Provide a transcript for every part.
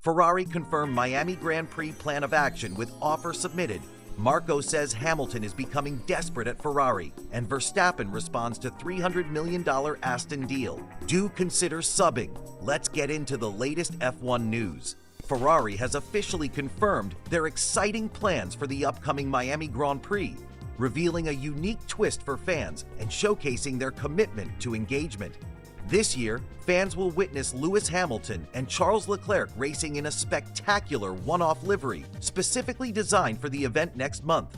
Ferrari confirmed Miami Grand Prix plan of action with offer submitted. Marco says Hamilton is becoming desperate at Ferrari, and Verstappen responds to $300 million Aston deal. Do consider subbing. Let's get into the latest F1 news. Ferrari has officially confirmed their exciting plans for the upcoming Miami Grand Prix, revealing a unique twist for fans and showcasing their commitment to engagement. This year, fans will witness Lewis Hamilton and Charles Leclerc racing in a spectacular one-off livery specifically designed for the event next month.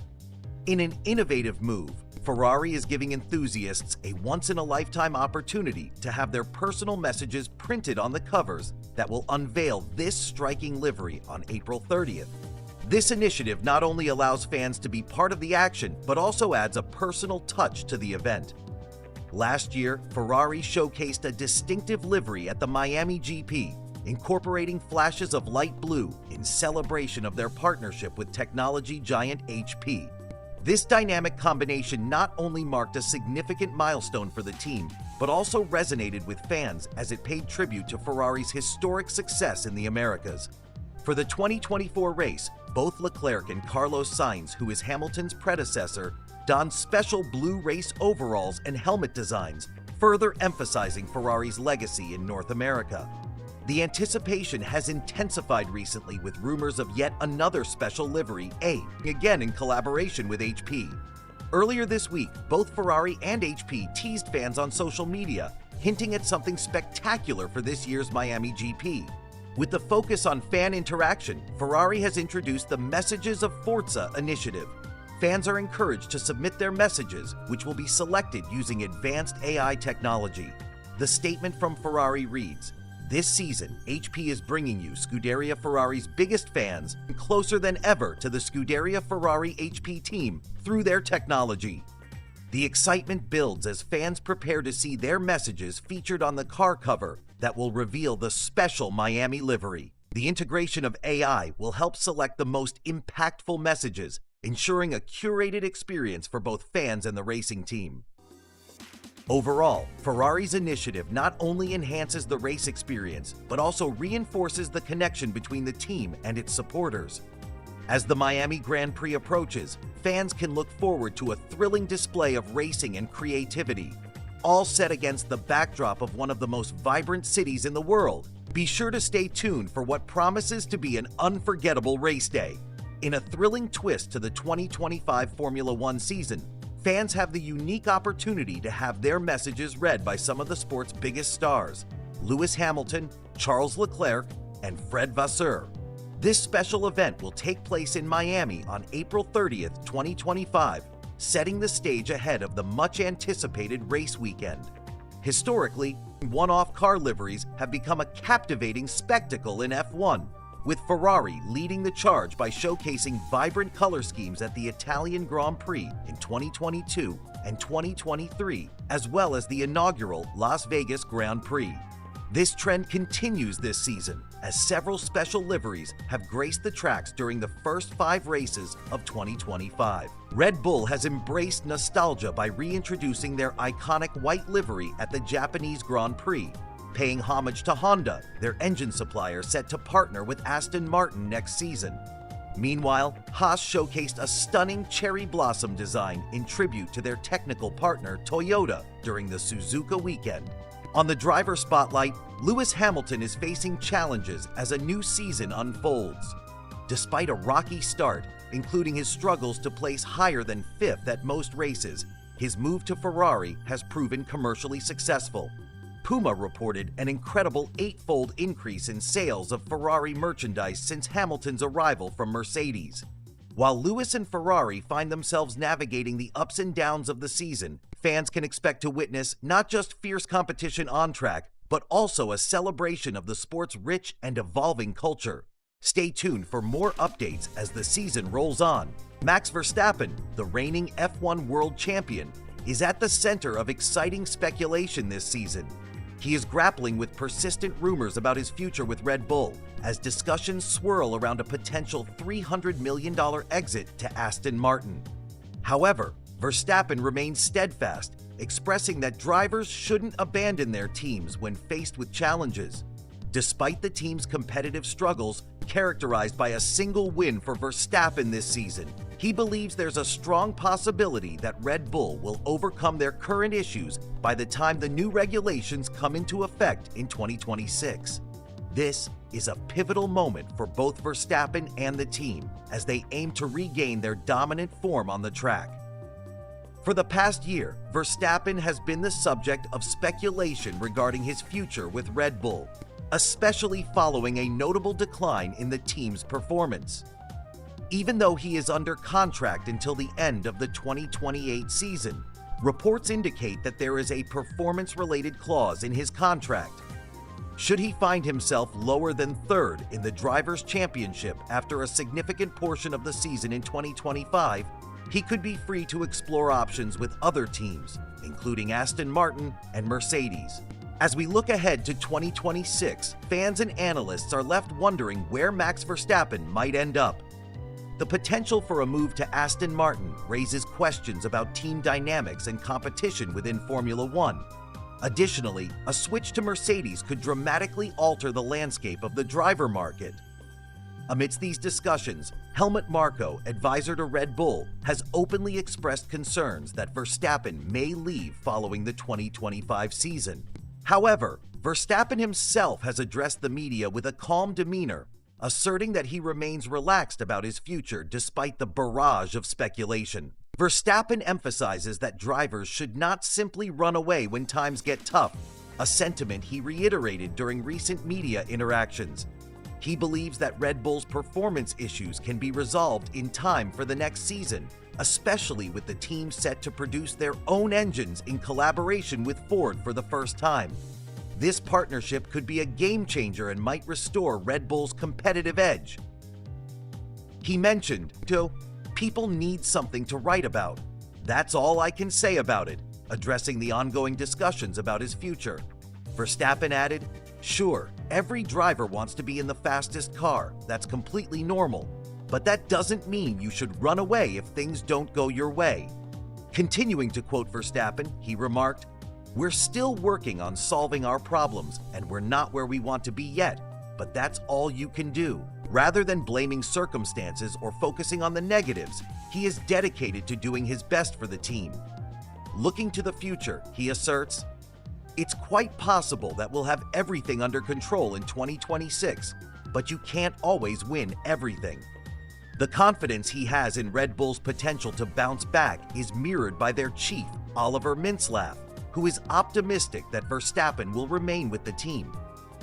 In an innovative move, Ferrari is giving enthusiasts a once-in-a-lifetime opportunity to have their personal messages printed on the covers that will unveil this striking livery on April 30th. This initiative not only allows fans to be part of the action, but also adds a personal touch to the event. Last year, Ferrari showcased a distinctive livery at the Miami GP, incorporating flashes of light blue in celebration of their partnership with technology giant HP. This dynamic combination not only marked a significant milestone for the team, but also resonated with fans as it paid tribute to Ferrari's historic success in the Americas. For the 2024 race, both Leclerc and Carlos Sainz, who is Hamilton's predecessor, donned special blue race overalls and helmet designs, further emphasizing Ferrari's legacy in North America. The anticipation has intensified recently with rumors of yet another special livery, again in collaboration with HP. Earlier this week, both Ferrari and HP teased fans on social media, hinting at something spectacular for this year's Miami GP. With the focus on fan interaction, Ferrari has introduced the Messages of Forza initiative. Fans are encouraged to submit their messages, which will be selected using advanced AI technology. The statement from Ferrari reads, "This season, HP is bringing you Scuderia Ferrari's biggest fans closer than ever to the Scuderia Ferrari HP team through their technology." The excitement builds as fans prepare to see their messages featured on the car cover that will reveal the special Miami livery. The integration of AI will help select the most impactful messages, ensuring a curated experience for both fans and the racing team. Overall, Ferrari's initiative not only enhances the race experience, but also reinforces the connection between the team and its supporters. As the Miami Grand Prix approaches, fans can look forward to a thrilling display of racing and creativity, all set against the backdrop of one of the most vibrant cities in the world. Be sure to stay tuned for what promises to be an unforgettable race day. In a thrilling twist to the 2025 Formula One season, fans have the unique opportunity to have their messages read by some of the sport's biggest stars, Lewis Hamilton, Charles Leclerc, and Fred Vasseur. This special event will take place in Miami on April 30th, 2025, setting the stage ahead of the much-anticipated race weekend. Historically, one-off car liveries have become a captivating spectacle in F1, with Ferrari leading the charge by showcasing vibrant color schemes at the Italian Grand Prix in 2022 and 2023, as well as the inaugural Las Vegas Grand Prix. This trend continues this season, as several special liveries have graced the tracks during the first 5 races of 2025. Red Bull has embraced nostalgia by reintroducing their iconic white livery at the Japanese Grand Prix, paying homage to Honda, their engine supplier set to partner with Aston Martin next season. Meanwhile, Haas showcased a stunning cherry blossom design in tribute to their technical partner Toyota during the Suzuka weekend. On the driver spotlight, Lewis Hamilton is facing challenges as a new season unfolds. Despite a rocky start, including his struggles to place higher than 5th at most races, his move to Ferrari has proven commercially successful. Puma reported an incredible 8-fold increase in sales of Ferrari merchandise since Hamilton's arrival from Mercedes. While Lewis and Ferrari find themselves navigating the ups and downs of the season, fans can expect to witness not just fierce competition on track, but also a celebration of the sport's rich and evolving culture. Stay tuned for more updates as the season rolls on. Max Verstappen, the reigning F1 World Champion, is at the center of exciting speculation this season. He is grappling with persistent rumors about his future with Red Bull, as discussions swirl around a potential $300 million exit to Aston Martin. However, Verstappen remains steadfast, expressing that drivers shouldn't abandon their teams when faced with challenges. Despite the team's competitive struggles, characterized by a single win for Verstappen this season, he believes there's a strong possibility that Red Bull will overcome their current issues by the time the new regulations come into effect in 2026. This is a pivotal moment for both Verstappen and the team as they aim to regain their dominant form on the track. For the past year, Verstappen has been the subject of speculation regarding his future with Red Bull, especially following a notable decline in the team's performance. Even though he is under contract until the end of the 2028 season, reports indicate that there is a performance-related clause in his contract. Should he find himself lower than third in the Drivers' Championship after a significant portion of the season in 2025, he could be free to explore options with other teams, including Aston Martin and Mercedes. As we look ahead to 2026, fans and analysts are left wondering where Max Verstappen might end up. The potential for a move to Aston Martin raises questions about team dynamics and competition within Formula One. Additionally, a switch to Mercedes could dramatically alter the landscape of the driver market. Amidst these discussions, Helmut Marko, advisor to Red Bull, has openly expressed concerns that Verstappen may leave following the 2025 season. However, Verstappen himself has addressed the media with a calm demeanor, asserting that he remains relaxed about his future despite the barrage of speculation. Verstappen emphasizes that drivers should not simply run away when times get tough, a sentiment he reiterated during recent media interactions. He believes that Red Bull's performance issues can be resolved in time for the next season, especially with the team set to produce their own engines in collaboration with Ford for the first time. This partnership could be a game changer and might restore Red Bull's competitive edge. He mentioned, "People need something to write about. That's all I can say about it," addressing the ongoing discussions about his future. Verstappen added, "Sure, every driver wants to be in the fastest car. That's completely normal. But that doesn't mean you should run away if things don't go your way." Continuing to quote Verstappen, he remarked, "We're still working on solving our problems, and we're not where we want to be yet, but that's all you can do." Rather than blaming circumstances or focusing on the negatives, he is dedicated to doing his best for the team. Looking to the future, he asserts, "It's quite possible that we'll have everything under control in 2026, but you can't always win everything." The confidence he has in Red Bull's potential to bounce back is mirrored by their chief, Oliver Mintzlaff, who is optimistic that Verstappen will remain with the team.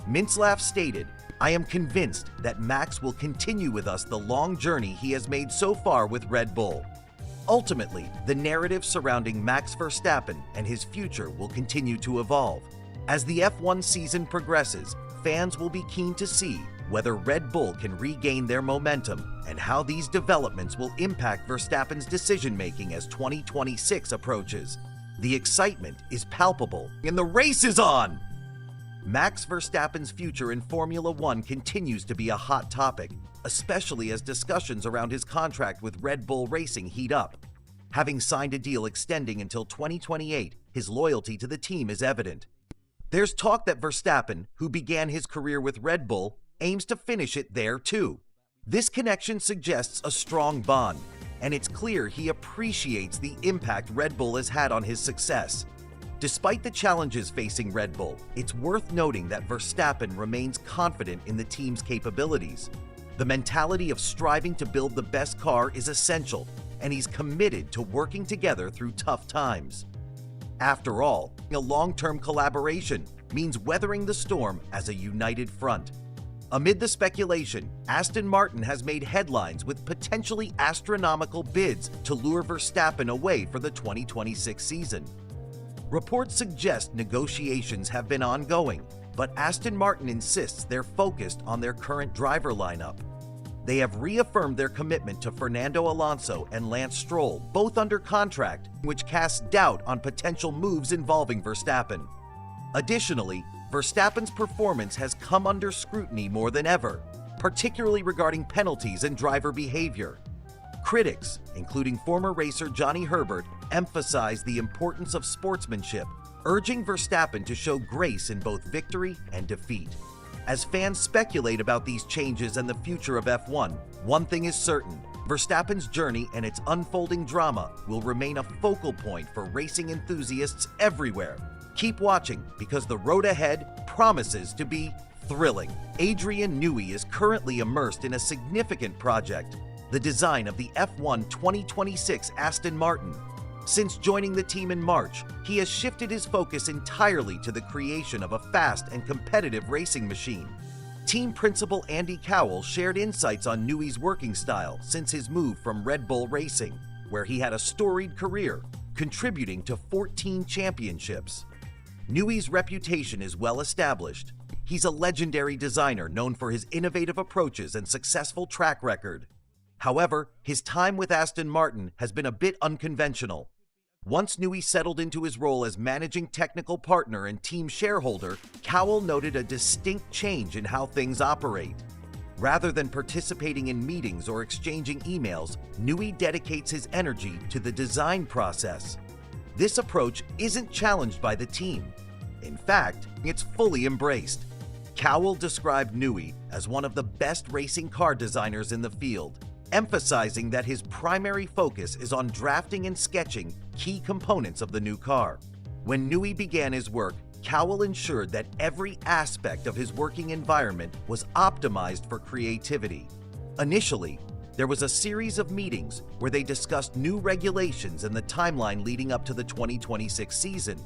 Mintzlaff stated, "I am convinced that Max will continue with us the long journey he has made so far with Red Bull." Ultimately, the narrative surrounding Max Verstappen and his future will continue to evolve. As the F1 season progresses, fans will be keen to see whether Red Bull can regain their momentum and how these developments will impact Verstappen's decision-making as 2026 approaches. The excitement is palpable, and the race is on! Max Verstappen's future in Formula One continues to be a hot topic, especially as discussions around his contract with Red Bull Racing heat up. Having signed a deal extending until 2028, his loyalty to the team is evident. There's talk that Verstappen, who began his career with Red Bull, aims to finish it there too. This connection suggests a strong bond, and it's clear he appreciates the impact Red Bull has had on his success. Despite the challenges facing Red Bull, it's worth noting that Verstappen remains confident in the team's capabilities. The mentality of striving to build the best car is essential, and he's committed to working together through tough times. After all, a long-term collaboration means weathering the storm as a united front. Amid the speculation, Aston Martin has made headlines with potentially astronomical bids to lure Verstappen away for the 2026 season. Reports suggest negotiations have been ongoing, but Aston Martin insists they're focused on their current driver lineup. They have reaffirmed their commitment to Fernando Alonso and Lance Stroll, both under contract, which casts doubt on potential moves involving Verstappen. Additionally, Verstappen's performance has come under scrutiny more than ever, particularly regarding penalties and driver behavior. Critics, including former racer Johnny Herbert, emphasize the importance of sportsmanship, urging Verstappen to show grace in both victory and defeat. As fans speculate about these changes and the future of F1, one thing is certain: Verstappen's journey and its unfolding drama will remain a focal point for racing enthusiasts everywhere. Keep watching, because the road ahead promises to be thrilling. Adrian Newey is currently immersed in a significant project: the design of the F1 2026 Aston Martin. Since joining the team in March, he has shifted his focus entirely to the creation of a fast and competitive racing machine. Team principal Andy Cowell shared insights on Newey's working style since his move from Red Bull Racing, where he had a storied career, contributing to 14 championships. Newey's reputation is well established. He's a legendary designer known for his innovative approaches and successful track record. However, his time with Aston Martin has been a bit unconventional. Once Newey settled into his role as managing technical partner and team shareholder, Cowell noted a distinct change in how things operate. Rather than participating in meetings or exchanging emails, Newey dedicates his energy to the design process. This approach isn't challenged by the team. In fact, it's fully embraced. Cowell described Newey as one of the best racing car designers in the field, emphasizing that his primary focus is on drafting and sketching key components of the new car. When Newey began his work, Cowell ensured that every aspect of his working environment was optimized for creativity. Initially, there was a series of meetings where they discussed new regulations and the timeline leading up to the 2026 season.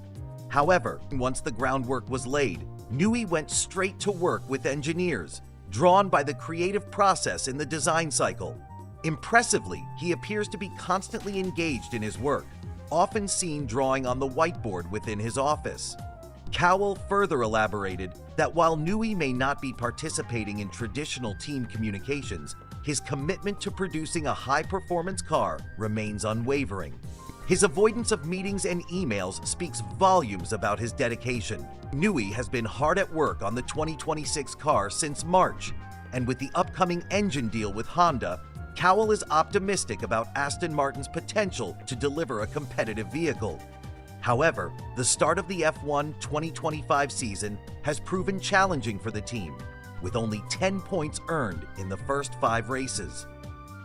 However, once the groundwork was laid, Newey went straight to work with engineers, drawn by the creative process in the design cycle. Impressively, he appears to be constantly engaged in his work, often seen drawing on the whiteboard within his office. Cowell further elaborated that while Newey may not be participating in traditional team communications, his commitment to producing a high-performance car remains unwavering. His avoidance of meetings and emails speaks volumes about his dedication. Newey has been hard at work on the 2026 car since March, and with the upcoming engine deal with Honda, Cowell is optimistic about Aston Martin's potential to deliver a competitive vehicle. However, the start of the F1 2025 season has proven challenging for the team, with only 10 points earned in the first 5 races.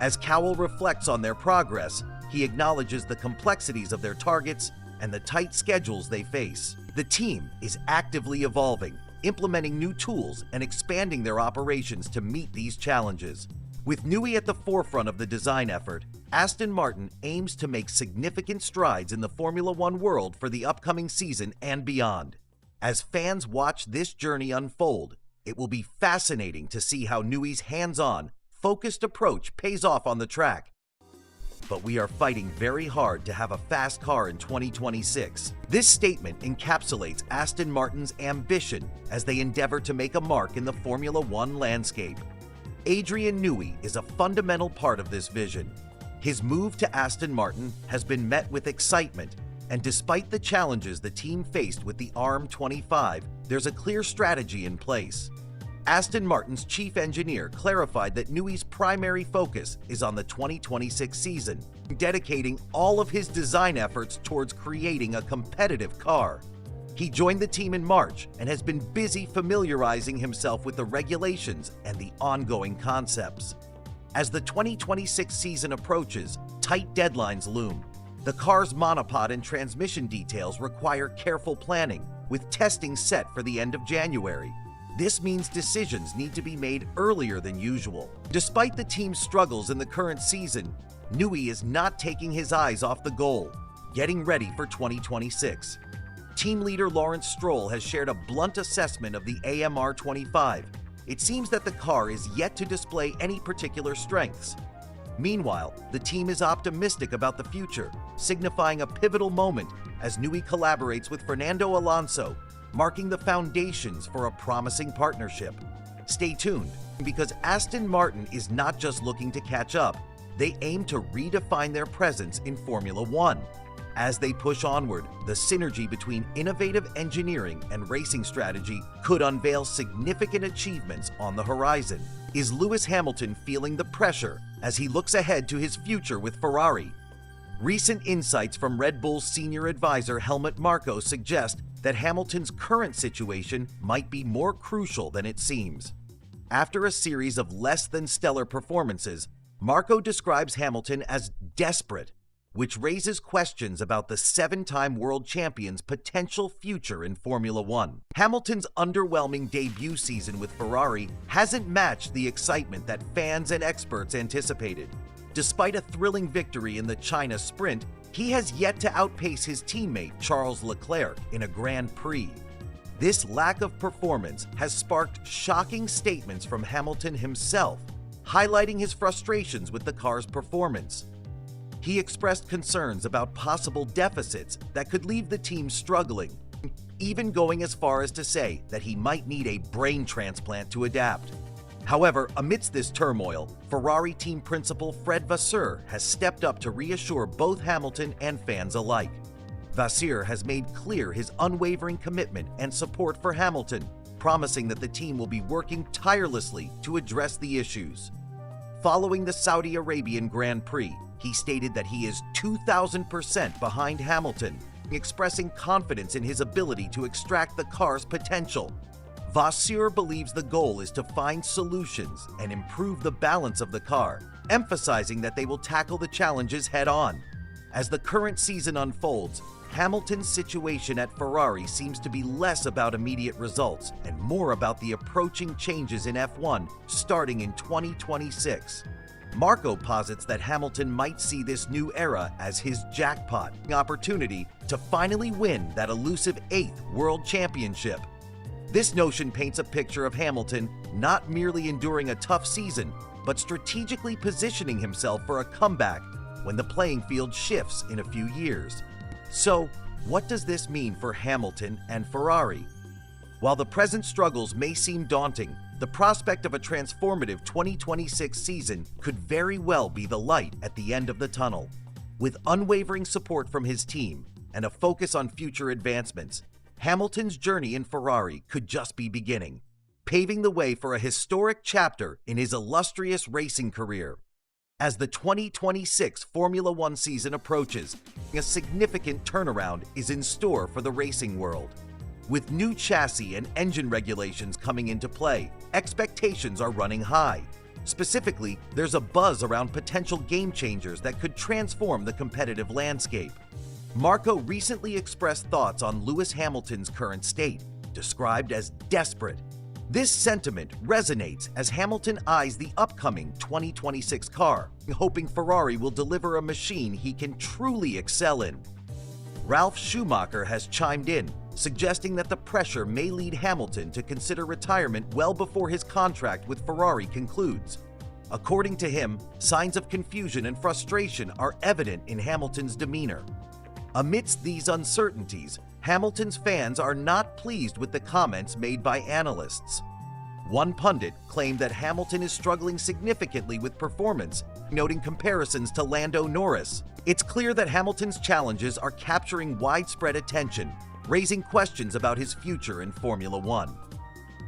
As Cowell reflects on their progress, he acknowledges the complexities of their targets and the tight schedules they face. The team is actively evolving, implementing new tools and expanding their operations to meet these challenges. With Newey at the forefront of the design effort, Aston Martin aims to make significant strides in the Formula One world for the upcoming season and beyond. As fans watch this journey unfold, it will be fascinating to see how Newey's hands-on, focused approach pays off on the track. But we are fighting very hard to have a fast car in 2026. This statement encapsulates Aston Martin's ambition as they endeavor to make a mark in the Formula One landscape. Adrian Newey is a fundamental part of this vision. His move to Aston Martin has been met with excitement, and despite the challenges the team faced with the ARM25, there's a clear strategy in place. Aston Martin's chief engineer clarified that Newey's primary focus is on the 2026 season, dedicating all of his design efforts towards creating a competitive car. He joined the team in March and has been busy familiarizing himself with the regulations and the ongoing concepts. As the 2026 season approaches, tight deadlines loom. The car's monopod and transmission details require careful planning, with testing set for the end of January. This means decisions need to be made earlier than usual. Despite the team's struggles in the current season, Newey is not taking his eyes off the goal, getting ready for 2026. Team leader Lawrence Stroll has shared a blunt assessment of the AMR25. It seems that the car is yet to display any particular strengths. Meanwhile, the team is optimistic about the future, signifying a pivotal moment as Newey collaborates with Fernando Alonso, marking the foundations for a promising partnership. Stay tuned, because Aston Martin is not just looking to catch up, they aim to redefine their presence in Formula One. As they push onward, the synergy between innovative engineering and racing strategy could unveil significant achievements on the horizon. Is Lewis Hamilton feeling the pressure as he looks ahead to his future with Ferrari? Recent insights from Red Bull's senior advisor Helmut Marko suggest that Hamilton's current situation might be more crucial than it seems. After a series of less than stellar performances, Marko describes Hamilton as desperate, which raises questions about the seven-time world champion's potential future in Formula One. Hamilton's underwhelming debut season with Ferrari hasn't matched the excitement that fans and experts anticipated. Despite a thrilling victory in the China Sprint, he has yet to outpace his teammate Charles Leclerc in a Grand Prix. This lack of performance has sparked shocking statements from Hamilton himself, highlighting his frustrations with the car's performance. He expressed concerns about possible deficits that could leave the team struggling, even going as far as to say that he might need a brain transplant to adapt. However, amidst this turmoil, Ferrari team principal Fred Vasseur has stepped up to reassure both Hamilton and fans alike. Vasseur has made clear his unwavering commitment and support for Hamilton, promising that the team will be working tirelessly to address the issues. Following the Saudi Arabian Grand Prix, he stated that he is 2,000% behind Hamilton, expressing confidence in his ability to extract the car's potential. Vasseur believes the goal is to find solutions and improve the balance of the car, emphasizing that they will tackle the challenges head-on. As the current season unfolds, Hamilton's situation at Ferrari seems to be less about immediate results and more about the approaching changes in F1 starting in 2026. Marko posits that Hamilton might see this new era as his jackpot opportunity to finally win that elusive 8th World Championship. This notion paints a picture of Hamilton not merely enduring a tough season, but strategically positioning himself for a comeback when the playing field shifts in a few years. So, what does this mean for Hamilton and Ferrari? While the present struggles may seem daunting, the prospect of a transformative 2026 season could very well be the light at the end of the tunnel. With unwavering support from his team and a focus on future advancements, Hamilton's journey in Ferrari could just be beginning, paving the way for a historic chapter in his illustrious racing career. As the 2026 Formula One season approaches, a significant turnaround is in store for the racing world. With new chassis and engine regulations coming into play, expectations are running high. Specifically, there's a buzz around potential game changers that could transform the competitive landscape. Marko recently expressed thoughts on Lewis Hamilton's current state, described as desperate. This sentiment resonates as Hamilton eyes the upcoming 2026 car, hoping Ferrari will deliver a machine he can truly excel in. Ralf Schumacher has chimed in, suggesting that the pressure may lead Hamilton to consider retirement well before his contract with Ferrari concludes. According to him, signs of confusion and frustration are evident in Hamilton's demeanor. Amidst these uncertainties, Hamilton's fans are not pleased with the comments made by analysts. One pundit claimed that Hamilton is struggling significantly with performance, noting comparisons to Lando Norris. It's clear that Hamilton's challenges are capturing widespread attention, raising questions about his future in Formula One.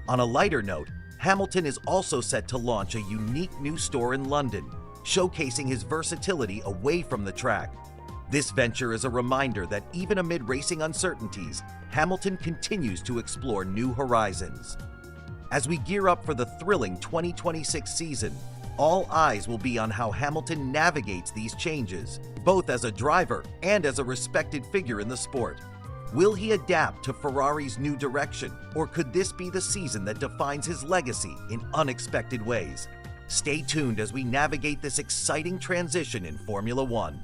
On a lighter note, Hamilton is also set to launch a unique new store in London, showcasing his versatility away from the track. This venture is a reminder that even amid racing uncertainties, Hamilton continues to explore new horizons. As we gear up for the thrilling 2026 season, all eyes will be on how Hamilton navigates these changes, both as a driver and as a respected figure in the sport. Will he adapt to Ferrari's new direction, or could this be the season that defines his legacy in unexpected ways? Stay tuned as we navigate this exciting transition in Formula One.